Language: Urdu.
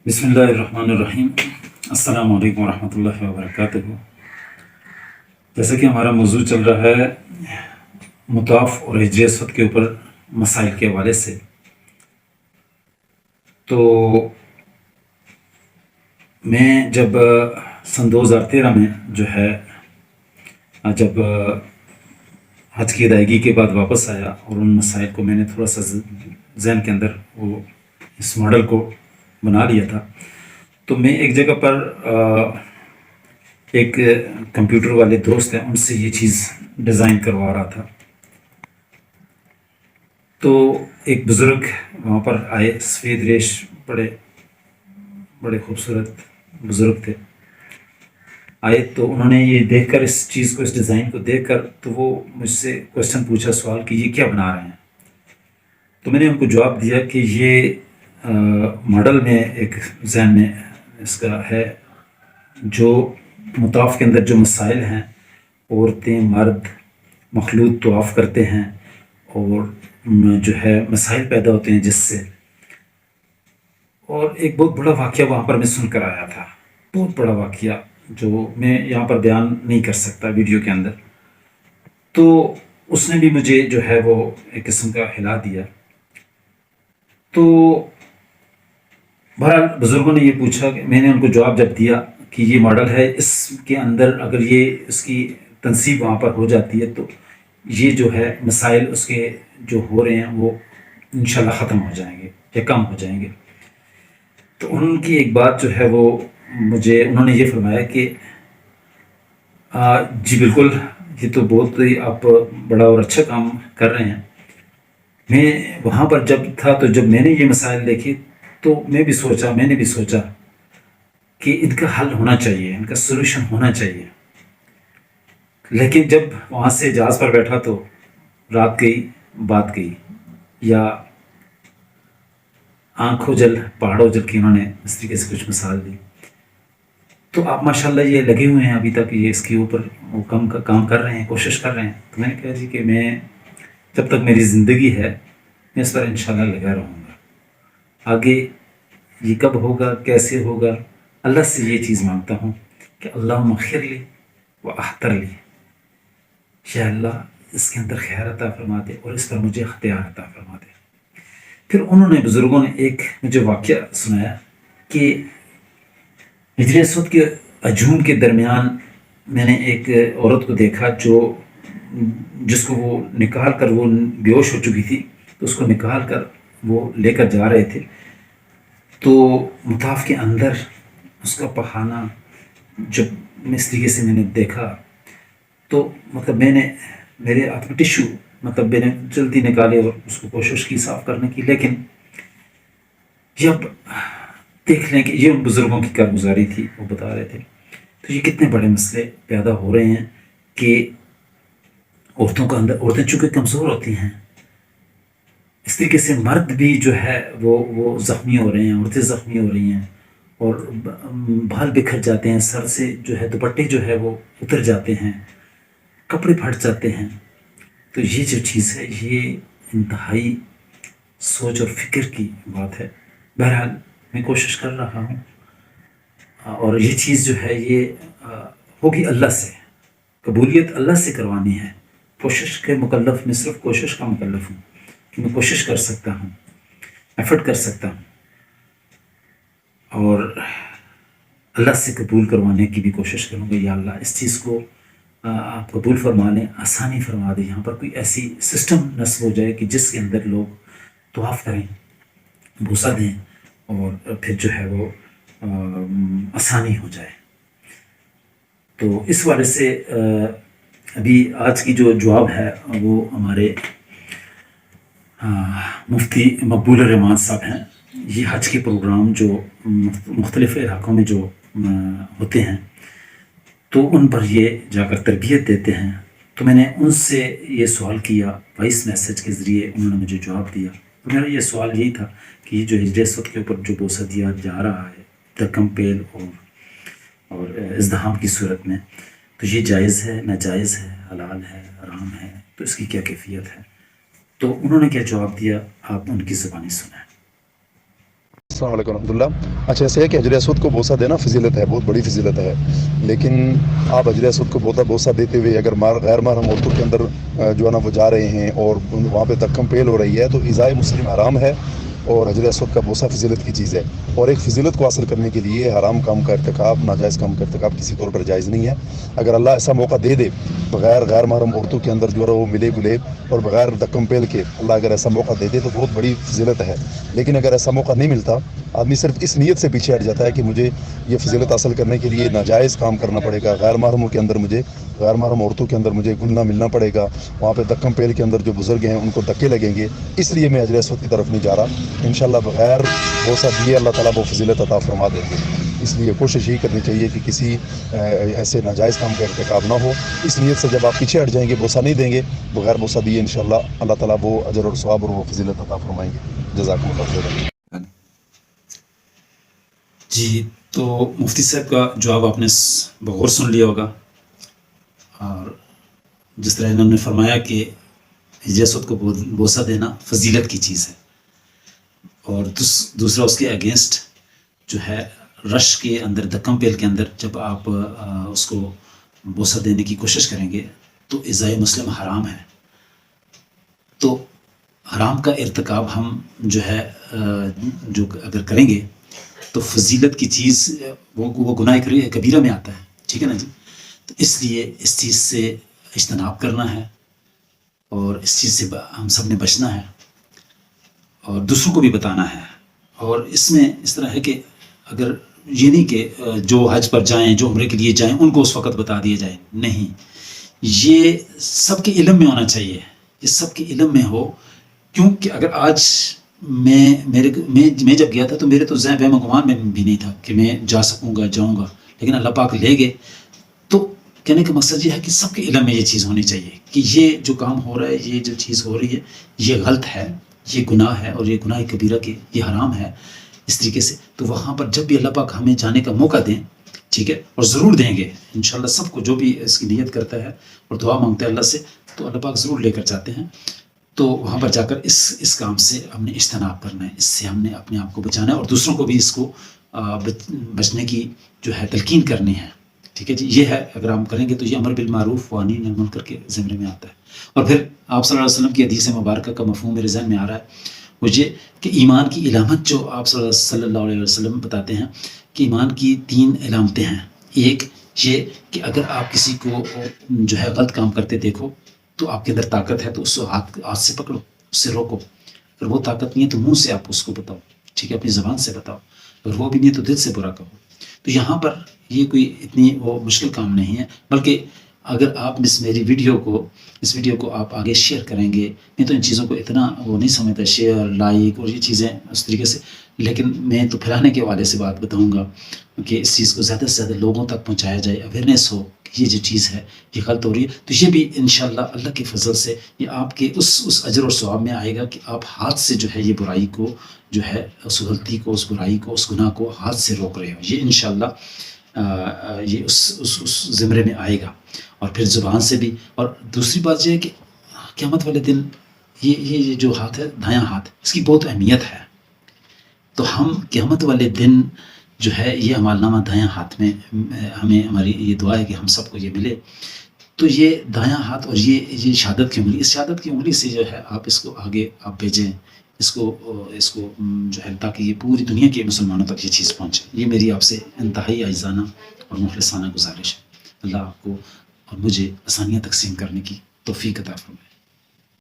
بسم اللہ الرحمن الرحیم۔ السلام علیکم ورحمۃ اللہ وبرکاتہ۔ جیسا کہ ہمارا موضوع چل رہا ہے مطاف اور ہجری اسود کے اوپر مسائل کے حوالے سے، تو میں جب سن 2013 میں جو ہے جب حج کی ادائیگی کے بعد واپس آیا اور ان مسائل کو میں نے تھوڑا سا ذہن کے اندر وہ اس ماڈل کو بنا لیا تھا، تو میں ایک جگہ پر ایک کمپیوٹر والے دوست ہیں، ان سے یہ چیز ڈیزائن کروا رہا تھا۔ تو ایک بزرگ وہاں پر آئے، سفید ریش، بڑے خوبصورت بزرگ تھے، آئے تو انہوں نے یہ دیکھ کر اس چیز کو، اس ڈیزائن کو دیکھ کر، تو وہ مجھ سے کوشچن پوچھا، سوال کہ یہ کیا بنا رہے ہیں؟ تو میں نے ان کو جواب دیا کہ یہ ماڈل میں ایک ذہن میں اس کا ہے، جو مطاف کے اندر جو مسائل ہیں، عورتیں مرد مخلوط طواف کرتے ہیں اور جو ہے مسائل پیدا ہوتے ہیں جس سے، اور ایک بہت بڑا واقعہ وہاں پر میں سن کر آیا تھا، بہت بڑا واقعہ جو میں یہاں پر بیان نہیں کر سکتا ویڈیو کے اندر۔ تو اس نے بھی مجھے جو ہے وہ ایک قسم کا ہلا دیا۔ تو بہرحال بزرگوں نے یہ پوچھا کہ میں نے ان کو جواب جب دیا کہ یہ ماڈل ہے، اس کے اندر اگر یہ اس کی تنصیب وہاں پر ہو جاتی ہے تو یہ جو ہے مسائل اس کے جو ہو رہے ہیں وہ انشاءاللہ ختم ہو جائیں گے یا کم ہو جائیں گے۔ تو ان کی ایک بات جو ہے وہ انہوں نے یہ فرمایا کہ جی بالکل، یہ تو بہت ہی آپ بڑا اور اچھا کام کر رہے ہیں۔ میں وہاں پر جب تھا تو جب میں نے یہ مسائل دیکھی تو میں نے بھی سوچا کہ ان کا حل ہونا چاہیے، ان کا سولوشن ہونا چاہیے۔ لیکن جب وہاں سے جہاز پر بیٹھا تو رات گئی بات گئی، یا آنکھوں جل پہاڑوں جل کی انہوں نے اس طریقے سے کچھ مثال دی۔ تو آپ ماشاءاللہ یہ لگے ہوئے ہیں ابھی تک، یہ اس کے اوپر وہ کام کر رہے ہیں، کوشش کر رہے ہیں۔ تو میں نے کہا جی کہ میں جب تک میری زندگی ہے میں اس پر انشاءاللہ لگا رہوں گا، آگے یہ کب ہوگا کیسے ہوگا اللہ سے یہ چیز مانگتا ہوں کہ اللہم اغفر لی و احتر لی، یا اللہ اس کے اندر خیر عطا فرما دے اور اس پر مجھے اختیار عطا فرما دے۔ پھر انہوں نے بزرگوں نے ایک مجھے واقعہ سنایا کہ ہجری اسود کے ہجوم کے درمیان میں نے ایک عورت کو دیکھا جس کو وہ نکال کر، وہ بے ہوش ہو چکی تھی، تو اس کو نکال کر وہ لے کر جا رہے تھے۔ تو مطاف کے اندر اس کا پخانہ جب اس طریقے سے میں نے دیکھا تو مطلب میرے ہاتھ میں ٹشو، مطلب میں نے جلدی نکالے اور اس کو کوشش کی صاف کرنے کی، لیکن جب دیکھ لیں کہ یہ ان بزرگوں کی کارگزاری تھی، وہ بتا رہے تھے، تو یہ کتنے بڑے مسئلے پیدا ہو رہے ہیں کہ عورتیں چونکہ کمزور ہوتی ہیں، اس طریقے سے مرد بھی جو ہے وہ زخمی ہو رہے ہیں، عورتیں زخمی ہو رہی ہیں، اور بال بکھر جاتے ہیں، سر سے جو ہے دوپٹے جو ہے وہ اتر جاتے ہیں، کپڑے پھٹ جاتے ہیں۔ تو یہ جو چیز ہے یہ انتہائی سوچ اور فکر کی بات ہے۔ بہرحال میں کوشش کر رہا ہوں، اور یہ چیز جو ہے یہ ہوگی اللہ سے، قبولیت اللہ سے کروانی ہے۔ کوشش کے مکلف، میں صرف کوشش کا مکلف ہوں کہ میں کوشش کر سکتا ہوں، ایفرٹ کر سکتا ہوں، اور اللہ سے قبول کروانے کی بھی کوشش کروں گا۔ یا اللہ اس چیز کو آپ قبول فرما لیں، آسانی فرما دیں، یہاں پر کوئی ایسی سسٹم نصب ہو جائے کہ جس کے اندر لوگ طواف کریں، بوسہ دیں، اور پھر جو ہے وہ آسانی ہو جائے۔ تو اس والے سے ابھی آج کی جو جواب ہے وہ ہمارے مفتی مقبول الرحمان صاحب ہیں۔ یہ حج کے پروگرام جو مختلف علاقوں میں جو ہوتے ہیں تو ان پر یہ جا کر تربیت دیتے ہیں۔ تو میں نے ان سے یہ سوال کیا وائس میسج کے ذریعے، انہوں نے مجھے جواب دیا۔ تو میرا یہ سوال یہی تھا کہ یہ جو ہجری اسود کے اوپر جو بوسہ دیا جا رہا ہے ترکم پیل اور ازدحام کی صورت میں، تو یہ جائز ہے، ناجائز ہے، حلال ہے، حرام ہے، تو اس کی کیا کیفیت ہے؟ تو انہوں نے کیا جواب دیا، آپ ان کی زبانی سنیں۔ السلام علیکم ورحمۃ اللہ. اچھا ایسے ہے کہ حجر اسود کو بوسہ دینا فضیلت ہے, بہت بڑی فضیلت ہے, لیکن آپ حجر اسود کو بوسہ دیتے ہوئے اگر غیر محرم عورتوں کے اندر جو ہے نا وہ جا رہے ہیں اور وہاں پہ دکم پیل ہو رہی ہے تو ایذائے مسلم حرام ہے, اور حجر اسود کا بوسہ فضیلت کی چیز ہے. اور ایک فضیلت کو حاصل کرنے کے لیے حرام کام کا ارتکاب, ناجائز کام کا ارتکاب کسی طور پر جائز نہیں ہے. اگر اللہ ایسا موقع دے دے بغیر غیر محرم عورتوں کے اندر جو ہے وہ ملے گلے اور بغیر دکم پیل کے, اللہ اگر ایسا موقع دے دے تو بہت بڑی فضیلت ہے. لیکن اگر ایسا موقع نہیں ملتا, آدمی صرف اس نیت سے پیچھے ہٹ جاتا ہے کہ مجھے یہ فضیلت حاصل کرنے کے لیے ناجائز کام کرنا پڑے گا, غیر محرموں کے اندر مجھے, غیر محرم عورتوں کے اندر مجھے گلنا ملنا پڑے گا, وہاں پہ دکم پیل کے اندر جو بزرگ ہیں ان کو دھکے لگیں گے, اس لیے میں حجر اسود کی طرف نہیں جا رہا. انشاءاللہ بغیر بوسہ دیے اللہ تعالیٰ وہ فضیلت عطا فرما دیں گے. اس لیے کوشش یہی کرنی چاہیے کہ کسی ایسے ناجائز کام کا ارتکاب نہ ہو. اس نیت سے جب آپ پیچھے ہٹ جائیں گے, بوسہ نہیں دیں گے, بغیر بوسہ دیے انشاءاللہ اللہ تعالیٰ وہ اجر اور ثواب اور وہ فضیلت عطا فرمائیں گے. جزاکم اللہ خیرا. جی, تو مفتی صاحب کا جواب آپ نے بغور سن لیا ہوگا, اور جس طرح انہوں نے فرمایا کہ حجر اسود کو بوسہ دینا فضیلت کی چیز ہے, اور دوسرا اس کے اگینسٹ جو ہے رش کے اندر, دکم پیل کے اندر جب آپ اس کو بوسہ دینے کی کوشش کریں گے تو ایذائے مسلم حرام ہے. تو حرام کا ارتکاب ہم جو ہے جو اگر کریں گے تو فضیلت کی چیز وہ گناہ کبیرہ میں آتا ہے, ٹھیک ہے نا جی. تو اس لیے اس چیز سے اجتناب کرنا ہے, اور اس چیز سے ہم سب نے بچنا ہے, اور دوسروں کو بھی بتانا ہے. اور اس میں اس طرح ہے کہ اگر یہ نہیں کہ جو حج پر جائیں, جو عمرے کے لیے جائیں, ان کو اس وقت بتا دیا جائے, نہیں, یہ سب کے علم میں ہونا چاہیے, یہ سب کے علم میں ہو. کیونکہ اگر آج میں جب گیا تھا تو میرے تو ذہن وہم گمان میں بھی نہیں تھا کہ میں جا سکوں گا, جاؤں گا, لیکن اللہ پاک لے گئے. تو کہنے کا مقصد یہ ہے کہ سب کے علم میں یہ چیز ہونی چاہیے کہ یہ جو کام ہو رہا ہے, یہ جو چیز ہو رہی ہے, یہ غلط ہے, یہ گناہ ہے, اور یہ گناہ کبیرہ کے, یہ حرام ہے, اس طریقے سے. تو وہاں پر جب بھی اللہ پاک ہمیں جانے کا موقع دیں, ٹھیک ہے, اور ضرور دیں گے انشاءاللہ. سب کو جو بھی اس کی نیت کرتا ہے اور دعا مانگتا ہے اللہ سے, تو اللہ پاک ضرور لے کر جاتے ہیں. تو وہاں پر جا کر اس کام سے ہم نے اجتناب کرنا ہے, اس سے ہم نے اپنے آپ کو بچانا ہے, اور دوسروں کو بھی اس کو بچنے کی جو ہے تلقین کرنی ہے, ٹھیک ہے جی. یہ ہے, اگر ہم کریں گے تو یہ امر بالمعروف و نہی عن المنکر کے زمرے میں آتا ہے. اور پھر آپ صلی اللہ علیہ وسلم کی حدیث مبارکہ کا مفہوم میرے ذہن میں آ رہا ہے مجھے, کہ ایمان کی علامت جو آپ صلی اللہ علیہ وسلم بتاتے ہیں کہ ایمان کی 3 علامتیں ہیں. ایک یہ کہ اگر آپ کسی کو جو ہے غلط کام کرتے دیکھو تو آپ کے اندر طاقت ہے تو اس کو ہاتھ سے پکڑو, اس سے روکو. اگر وہ طاقت نہیں ہے تو منہ سے آپ اس کو بتاؤ, ٹھیک ہے, اپنی زبان سے بتاؤ. اگر وہ بھی نہیں ہے تو دل سے برا کہو. تو یہاں پر یہ کوئی اتنی وہ مشکل کام نہیں ہے, بلکہ اگر آپ اس ویڈیو کو آپ آگے شیئر کریں گے. میں تو ان چیزوں کو اتنا وہ نہیں سمجھتا, شیئر, لائک اور یہ چیزیں اس طریقے سے, لیکن میں تو پھیلانے کے حوالے سے بات بتاؤں گا کہ اس چیز کو زیادہ سے زیادہ لوگوں تک پہنچایا جائے, اویئرنیس ہو کہ یہ جو چیز ہے یہ غلط ہو رہی ہے. تو یہ بھی انشاءاللہ اللہ کے فضل سے یہ آپ کے اس اجر اور ثواب میں آئے گا کہ آپ ہاتھ سے جو ہے یہ برائی کو جو ہے, اس غلطی کو, اس برائی کو, اس گناہ کو ہاتھ سے روک رہے ہو. یہ انشاءاللہ یہ اس زمرے میں آئے گا. اور پھر زبان سے بھی. اور دوسری بات یہ ہے کہ قیامت والے دن یہ جو ہاتھ ہے, دایاں ہاتھ, اس کی بہت اہمیت ہے. تو ہم قیامت والے دن جو ہے یہ عمالنامہ دایاں ہاتھ میں, ہمیں ہماری یہ دعا ہے کہ ہم سب کو یہ ملے. تو یہ دایاں ہاتھ اور یہ شہادت کی انگلی, اس شہادت کی انگلی سے جو ہے آپ اس کو آگے آپ بھیجیں, اس کو جو ہے, تاکہ یہ پوری دنیا کے مسلمانوں تک یہ چیز پہنچے. یہ میری آپ سے انتہائی عاجزانہ اور مخلصانہ گزارش ہے. اللہ آپ کو اور مجھے آسانیاں تقسیم کرنے کی توفیق عطا فرمائے.